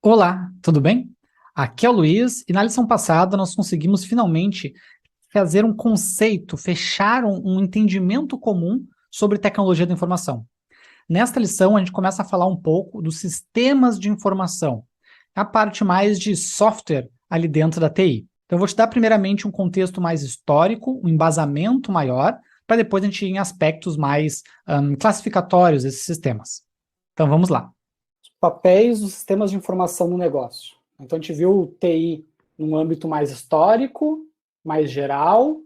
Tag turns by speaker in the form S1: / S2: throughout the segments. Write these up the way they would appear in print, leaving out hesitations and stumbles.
S1: Olá, tudo bem? Aqui é o Luiz e na lição passada nós conseguimos finalmente fazer um conceito, fechar um entendimento comum sobre tecnologia da informação. Nesta lição a gente começa a falar um pouco dos sistemas de informação, a parte mais de software ali dentro da TI. Então eu vou te dar primeiramente um contexto mais histórico, um embasamento maior, para depois a gente ir em aspectos mais classificatórios desses sistemas. Então vamos lá.
S2: Papéis dos sistemas de informação no negócio. Então, a gente viu o TI num âmbito mais histórico, mais geral,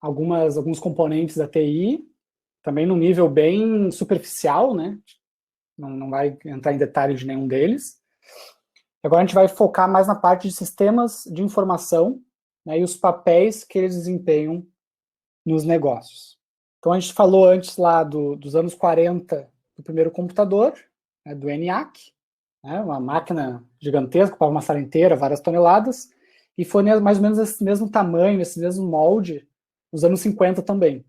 S2: alguns componentes da TI, também num nível bem superficial, né? Não vai entrar em detalhes de nenhum deles. Agora a gente vai focar mais na parte de sistemas de informação, né, e os papéis que eles desempenham nos negócios. Então, a gente falou antes lá dos anos 40 do primeiro computador, né, do ENIAC, né, uma máquina gigantesca, para uma sala inteira, várias toneladas, e foi mais ou menos esse mesmo tamanho, esse mesmo molde, nos anos 50 também.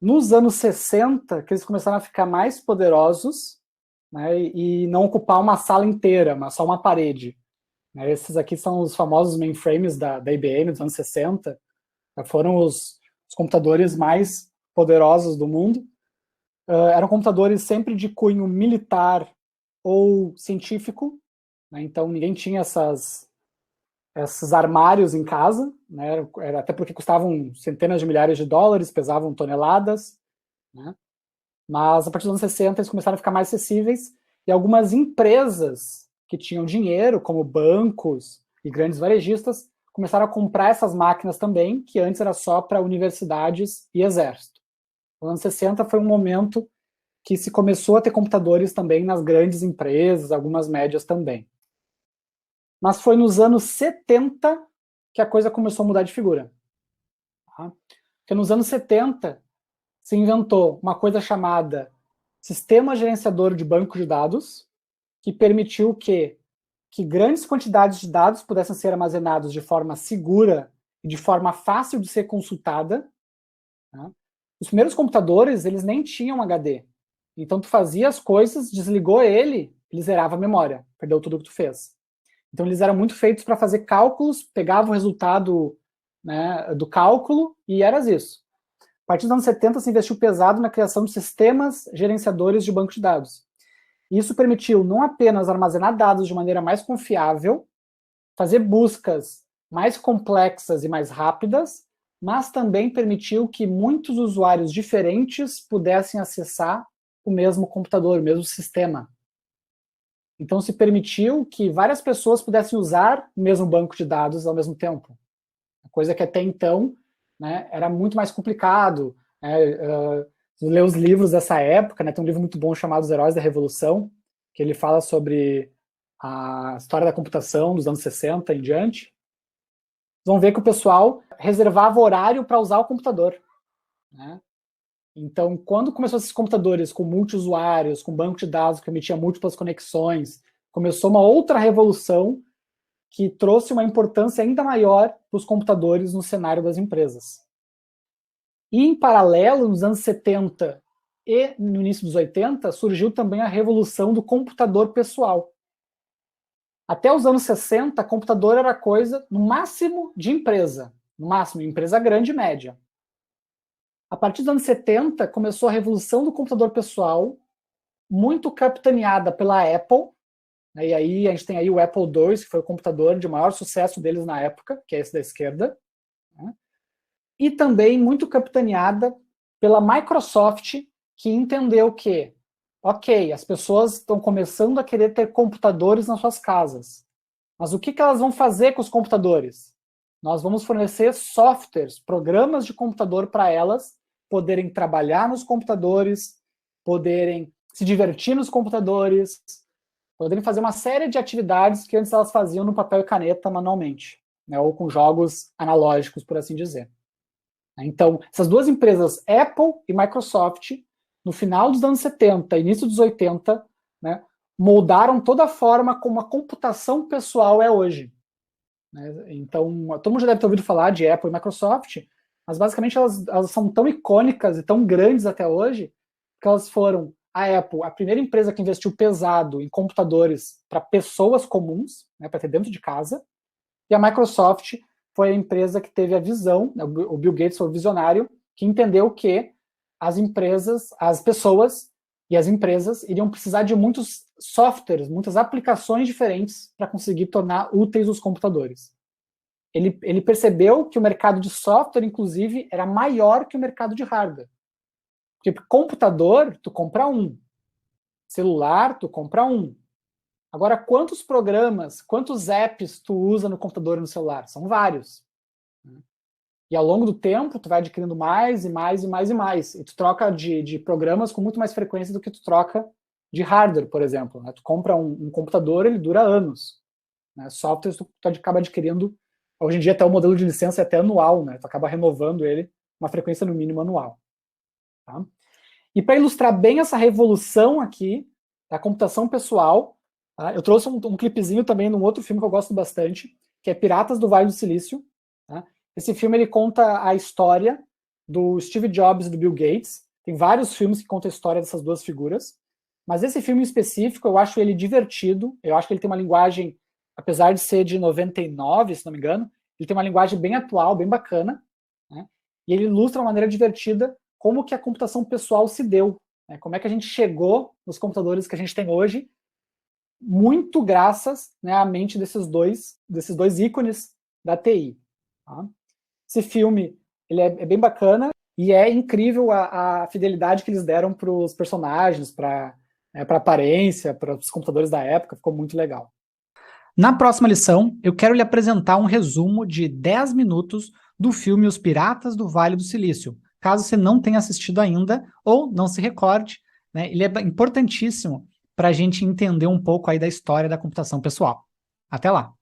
S2: Nos anos 60, que eles começaram a ficar mais poderosos, né, e não ocupar uma sala inteira, mas só uma parede. Né, esses aqui são os famosos mainframes da IBM dos anos 60, foram os computadores mais poderosos do mundo. Eram computadores sempre de cunho militar ou científico, né? Então ninguém tinha esses armários em casa, né? Até porque custavam centenas de milhares de dólares, pesavam toneladas, né? Mas a partir dos anos 60 eles começaram a ficar mais acessíveis e algumas empresas que tinham dinheiro, como bancos e grandes varejistas, começaram a comprar essas máquinas também, que antes era só para universidades e exército. Nos anos 60 foi um momento que se começou a ter computadores também nas grandes empresas, algumas médias também. Mas foi nos anos 70 que a coisa começou a mudar de figura. Tá? Porque nos anos 70 se inventou uma coisa chamada Sistema Gerenciador de Banco de Dados, que permitiu que grandes quantidades de dados pudessem ser armazenados de forma segura e de forma fácil de ser consultada. Tá? Os primeiros computadores, eles nem tinham HD. Então, tu fazia as coisas, desligou ele zerava a memória, perdeu tudo que tu fez. Então, eles eram muito feitos para fazer cálculos, pegava o resultado, né, do cálculo e era isso. A partir dos anos 70, se investiu pesado na criação de sistemas gerenciadores de banco de dados. Isso permitiu não apenas armazenar dados de maneira mais confiável, fazer buscas mais complexas e mais rápidas, mas também permitiu que muitos usuários diferentes pudessem acessar o mesmo computador, o mesmo sistema. Então se permitiu que várias pessoas pudessem usar o mesmo banco de dados ao mesmo tempo. Coisa que até então, né, era muito mais complicado. Ler os livros dessa época, né, tem um livro muito bom chamado Os Heróis da Revolução, que ele fala sobre a história da computação dos anos 60 em diante. Vão ver que o pessoal reservava horário para usar o computador. Né? Então, quando começou esses computadores com multiusuários, com banco de dados que permitia múltiplas conexões, começou uma outra revolução que trouxe uma importância ainda maior para os computadores no cenário das empresas. E, em paralelo, nos anos 70 e no início dos 80, surgiu também a revolução do computador pessoal. Até os anos 60, computador era coisa, no máximo, de empresa. No máximo, empresa grande e média. A partir dos anos 70, começou a revolução do computador pessoal, muito capitaneada pela Apple, né, e aí a gente tem aí o Apple II, que foi o computador de maior sucesso deles na época, que é esse da esquerda, né, e também muito capitaneada pela Microsoft, que entendeu que, ok, as pessoas estão começando a querer ter computadores nas suas casas, mas o que elas vão fazer com os computadores? Nós vamos fornecer softwares, programas de computador para elas poderem trabalhar nos computadores, poderem se divertir nos computadores, poderem fazer uma série de atividades que antes elas faziam no papel e caneta manualmente, né, ou com jogos analógicos, por assim dizer. Então, essas duas empresas, Apple e Microsoft, no final dos anos 70, início dos 80, né, moldaram toda a forma como a computação pessoal é hoje. Né? Então, todo mundo já deve ter ouvido falar de Apple e Microsoft, mas basicamente elas são tão icônicas e tão grandes até hoje, que elas foram a Apple, a primeira empresa que investiu pesado em computadores para pessoas comuns, né, para ter dentro de casa, e a Microsoft foi a empresa que teve a visão, né, o Bill Gates foi o visionário, que entendeu que as empresas, as pessoas e as empresas iriam precisar de muitos softwares, muitas aplicações diferentes para conseguir tornar úteis os computadores. Ele percebeu que o mercado de software, inclusive, era maior que o mercado de hardware. Porque computador, tu compra um. Celular, tu compra um. Agora, quantos programas, quantos apps tu usa no computador e no celular? São vários. E ao longo do tempo, tu vai adquirindo mais e mais e mais e mais. E tu troca de programas com muito mais frequência do que tu troca de hardware, por exemplo. Né? Tu compra um computador, ele dura anos. Né? Softwares tu acaba adquirindo, hoje em dia até o modelo de licença é até anual, né? Tu acaba renovando ele uma frequência no mínimo anual. Tá? E para ilustrar bem essa revolução aqui da computação pessoal, tá? Eu trouxe um clipezinho também num outro filme que eu gosto bastante, que é Piratas do Vale do Silício. Tá? Esse filme ele conta a história do Steve Jobs e do Bill Gates. Tem vários filmes que contam a história dessas duas figuras, mas esse filme em específico eu acho ele divertido, eu acho que ele tem uma linguagem, apesar de ser de 99, se não me engano, ele tem uma linguagem bem atual, bem bacana, né? E ele ilustra de uma maneira divertida como que a computação pessoal se deu, né? Como é que a gente chegou nos computadores que a gente tem hoje, muito graças, né, à mente desses dois ícones da TI. Tá? Esse filme ele é bem bacana e é incrível a fidelidade que eles deram para os personagens, para a aparência, para os computadores da época, ficou muito legal.
S1: Na próxima lição, eu quero lhe apresentar um resumo de 10 minutos do filme Os Piratas do Vale do Silício. Caso você não tenha assistido ainda ou não se recorde, né, ele é importantíssimo para a gente entender um pouco aí da história da computação pessoal. Até lá!